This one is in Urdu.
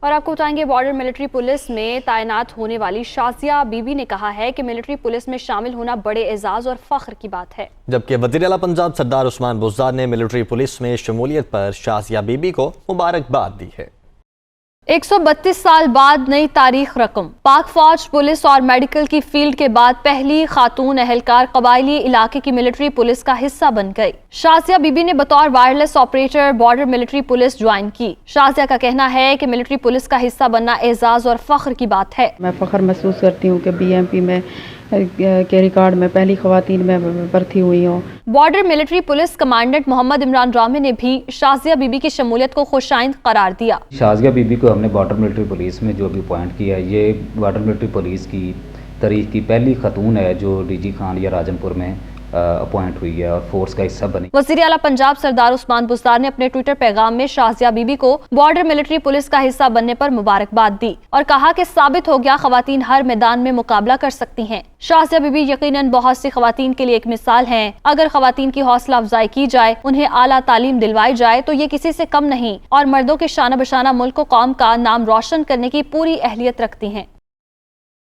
اور آپ کو بتائیں گے بارڈر ملٹری پولیس میں تعینات ہونے والی شازیہ بی بی نے کہا ہے کہ ملٹری پولیس میں شامل ہونا بڑے اعزاز اور فخر کی بات ہے، جبکہ وزیر اعلیٰ پنجاب سردار عثمان بزدار نے ملٹری پولیس میں شمولیت پر شازیہ بی بی کو مبارکباد دی ہے۔ 132 سال بعد نئی تاریخ رقم، پاک فوج پولیس اور میڈیکل کی فیلڈ کے بعد پہلی خاتون اہلکار قبائلی علاقے کی ملٹری پولیس کا حصہ بن گئی۔ شازیہ بی بی نے بطور wireless operator border military police join کی۔ شازیہ کا کہنا ہے کہ ملٹری پولیس کا حصہ بننا اعزاز اور فخر کی بات ہے۔ میں فخر محسوس کرتی ہوں کہ بی ایم پی میں کے ریکارڈ میں پہلی خواتین میں بھرتی ہوئی ہوں۔ بارڈر ملٹری پولیس کمانڈنٹ محمد عمران رامے نے بھی شازیہ بی بی کی شمولیت کو خوشائند قرار دیا۔ شازیہ بی بی کو ہم نے بارڈر ملٹری پولیس میں جو بھی اپوائنٹ کیا ہے، یہ بارڈر ملٹری پولیس کی تاریخ کی پہلی خاتون ہے جو ڈی جی خان یا راجن پور میں اپوائنٹ ہوئی ہے اور فورس کا حصہ بنی۔ وزیر اعلیٰ پنجاب سردار عثمان بزدار نے اپنے ٹویٹر پیغام میں شازیہ بی بی کو بارڈر ملٹری پولیس کا حصہ بننے پر مبارکباد دی اور کہا کہ ثابت ہو گیا خواتین ہر میدان میں مقابلہ کر سکتی ہیں۔ شازیہ بی بی یقیناً بہت سی خواتین کے لیے ایک مثال ہیں۔ اگر خواتین کی حوصلہ افزائی کی جائے، انہیں اعلیٰ تعلیم دلوائی جائے تو یہ کسی سے کم نہیں اور مردوں کے شانہ بشانہ ملک و قوم کا نام روشن کرنے کی پوری اہلیت رکھتی ہیں۔